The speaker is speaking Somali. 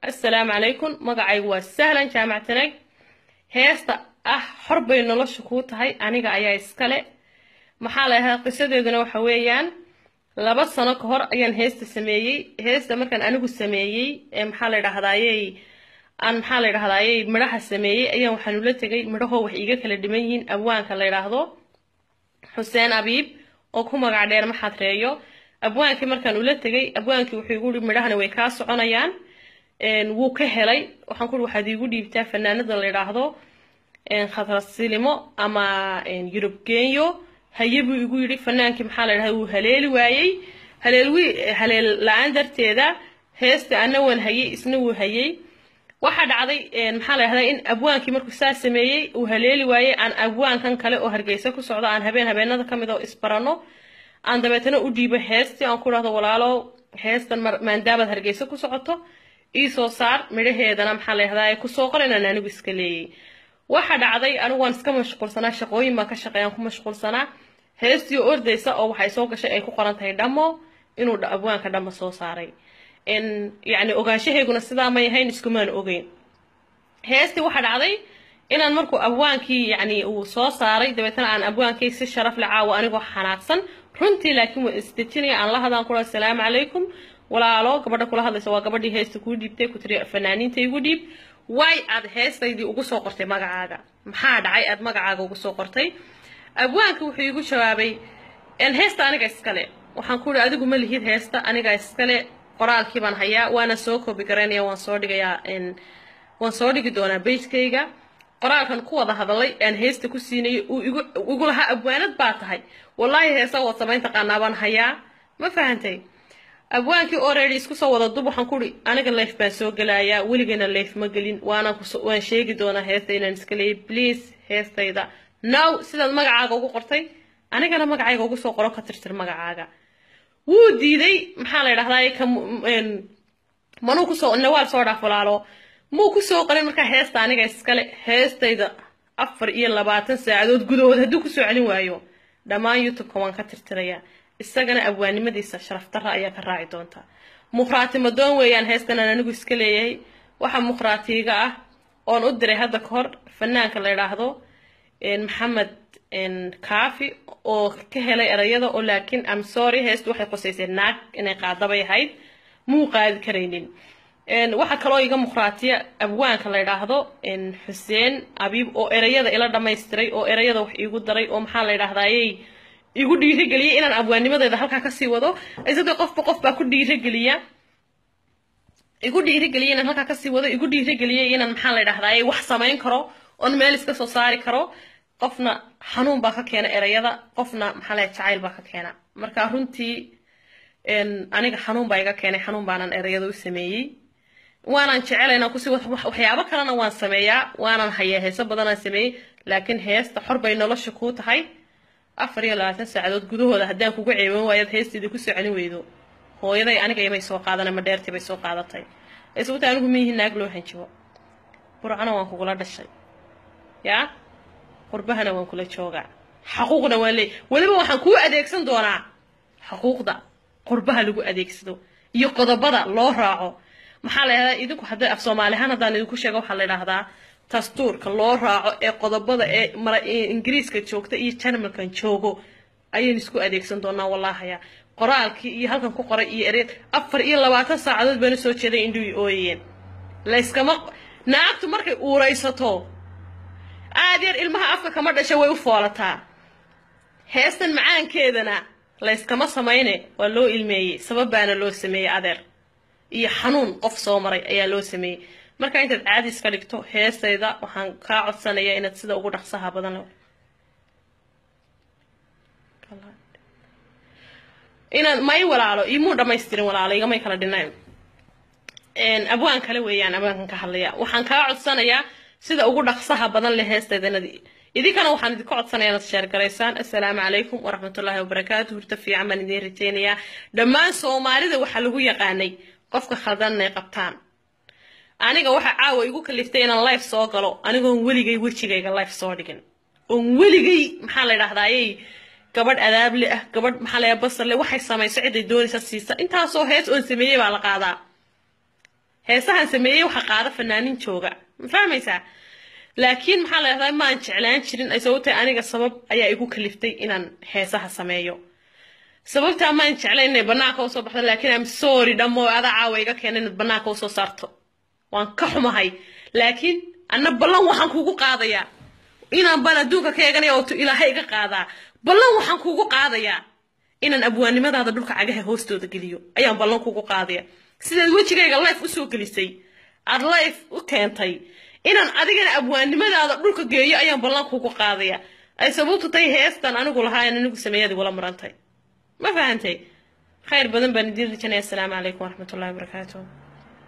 السلام عليكم مقعي وسهلا جامعتنا هيستا حربي نلش كوتهاي أنيقا أيا إسكالي محالها قصدنا وحويان لبس سنة كهر أيان هيستا سميي هيستا مركان أنيقو سميي محالي رهدايي أن محالي رهدايي مراح سميي أيان وحنولتكي مراهو وحيقا كلا دميين أبوان كلا رهدو حسين أبيب oo ku magac dheer ma xadreeyo abwaankii markaan ula tagay abwaankii wuxuu igu yiri midhahana way ka soconayaan wuu ka helay waxaan ku waxaad igu dhiibtaa fanaanada la yiraahdo Khadra Silimo ama Yurub Genyo hayebu igu yiri fanaankii maxaa la yiraahdaa uu haleeli waayay haleel la'aan darteeda heesta anawan hayay isna uu hayay waxa dhacday maxaa la yiraahdaa in abwaankii markuu saas sameeyay uu haleeli waayay aan abwaankan kale oo Hargeysa ku socdo aan habeenada kamid oo isbarano aan dabeetana u dhiibo heestii aan ku raado walaalo heestan maandaabad Hargeysa ku socoto isoo saar midhaheedana maxaa la yiraahdaa ku soo qoran anigu iska leeyay waxa dhacday anigu waan iska mashquulsanaa shaqooyin ma ka shaqeeyaan ku mashquulsanaa heestii ordaysa oo waxay soo gashay ay ku qoran tahay dhamo inuu abwaanka dhamo soo saaray يعني ogaashaheeguna sidaa ma yahayn iskumaan ogeyn heesti waxa dhacday inaan markuu abwaankii yani uu soo saaray dabeetana aan abwaankii si sharaf la caawa anigoo xanaaqsan runtii laakiin waa isdejinaya aan la hadaan ku assalaamu calaykum walaalo gabadha kula hadlaysa waa gabadhii heesta ku dhiibtay ku tiri fanaaniinta igu dhiib way aad heestaydii ugu soo qortay magacaaga maxaa dhacay aad magacaaga ugu soo qortay abwaankii wuxuu igu jawaabay in heesta aniga iskale waxaan ku yiri adigu ma lihid heesta aniga iskale qoraalkii baan hayaa waana soo koobi gareynaya waan soo dhigi doonaa page-kayga qoraalkan ku wada hadalay aan heesta ku siinay uu igu lahaa abwaanad baa tahay wallahi heesa wada samaynta qaanabaan hayaa ma fahantay abwaankii already isku soo wada dub waxaan ku ri aniga life baan soo galayaa weligeena life ma gelin waan sheegi doonaa heesta inaan iska leeyahay please heestayda now sidaad magacaaga ugu qortay anigana magacayga ugu soo qoro ka tirtir magacaaga wuu diiday maxaa la yiraahdaa manuu ku soo nawaal soo dhaaf walaalo muu ku soo qarin marka heesta aniga iskale heestayda 24 saacadood gudahood haduu ku soo celin waayo dhamaan YouTube-ka waan ka tirtirayaa isagana abwaanimadiisa sharaf darra ayaa ka raaci doonta muqraati madoon weeyaan heestan anigu iska leeyahay waxa muqraatiga ah oon u diray hadda ka hor fanaanka la yiraahdo Maxamed كافي أو كهلا أريضة ولكن I'm sorry هست واحد قصيص الناق إن قاعدة هاي مو قاعد كرينين إن واحد كلا يجا مخراتية أبوان كلا يراهدو إن حسين أبيب أو أريضة إلى دم يستري أو أريضة يقول دري أو محل يراهدا يقول ديره قلية إن أبواني ما ده هالك كسي وضو إذا بقف بأكل ديره قلية يقول ديره قلية إن هالك كسي وضو يقول ديره قلية إن محل يراهدا وحصة ما ينكرو أن مالس كسوساري كرو qofna xanuun baa ka keena erayada qofna maxaa la jacayl baa ka keena marka runtii aniga xanuun baa iga keenay xanuun baanan erayada u sameeyay waanan jecelaynaa ku sii waxyaabo kalena waan sameeyaa waanan hayaa heeso badan aan sameeyay laakiin heesta xor bay nolosha ku tahay 24 saacadood gudahooda haddaan kugu ceeban waayad heestiida ku soo celin weydo hooyaday aniga imay soo qaadanay ma dheertii bay soo qaadatay isbuuta anigu miyihiin naag loo hanjibo burcana waan kugula dhashay yaa قربها وان كل شوقع حقوقنا ولي وحن كو أديكسن دونا حقوقنا قربها لجو أديكسدو يقضى بضع الله راعو محل هذا إذا كو حد أفصل مالي هنا دان إذا كو شجع حل هذا تستور كالله راعو قضى بضع مرة إنجليز كتشوكت كان مكان شوقو أي نسكو أديكسن دونا والله يا قرالك هل كو قرأ أريد أفر إلا واتسع عدد بين سوتشي ذي إندوي أوين ليس كما نعبت مركي ورئيسته أدير إلمها أفكا كمرة شوي وفالتها هيستن معان كيدنا ليس كما سميني ولو إلمي سبب أنا لو سمي أدير إيه حنون قف صومري أي لو سمي مركا أنت عادي سكالكتو هيستا إذا وحان كاعد سنة إنا تسيدا وقود أخصاها بدن إنا ما يولا على يمو دا ما يستيرين ولا على يغما يكالا دينايم إن أبوان كالويان أبوان كاليا وحان كاعد سنة sida ugu dhaqsaha badan leh heestaydanadii idinkan waxaan idin ku codsanayaa inaad share gareysaan assalaamu calaykum wa rahmatullaahi wa barakaatuh hurta fiican baan idin rajeynayaa dhammaan Soomaalida waxa lagu yaqaanay qofka khaldan ay qabtaan aniga waxa caawa igu kaliftay inaan live soo galo anigoon weligay wajigayga live soo dhigin oon weligay maxaa la yiraahdaa gabadh adaab leh gabadh maxaa la basar leh waxay samaysay cid ay doonaysa siisa intaas oo hees oo sameeyay baa la qaadaa heesahan sameeyay waxa qaada fanaanin jooga ma fahmaysaa laakiin maxaa la yiraahdaa ma aan jeclaan jirin ay sababtay aniga sabab ayaa igu kaliftay inaan heesaha sameeyo sababta ma aan jeclaan inay banaanka u soo baxdo laakiin am sorry dhamo ada caawa iga keenay inaad banaanka u soo saarto waan ka xumahay laakiin anna ballan waxaan kugu qaadayaa inaan bal adduunka ka eeganay oo ilaahay iga qaadaa ballan waxaan kugu qaadayaa inaan abwaannimadaada dhulka cagaha hoostooda geliyo ayaan ballan kugu qaadayaa sidaad wajigayga life u soo gelisay aad life u keentay inaan adigana abwaannimadaada dhulka geeyo ayaan ballan kugu qaadayaa ay sababtu tahay heestan anigu lahaayeen anigu sameeyay wala marantay ما فهمتي خير بدن بندير لجنة السلام عليكم ورحمة الله وبركاته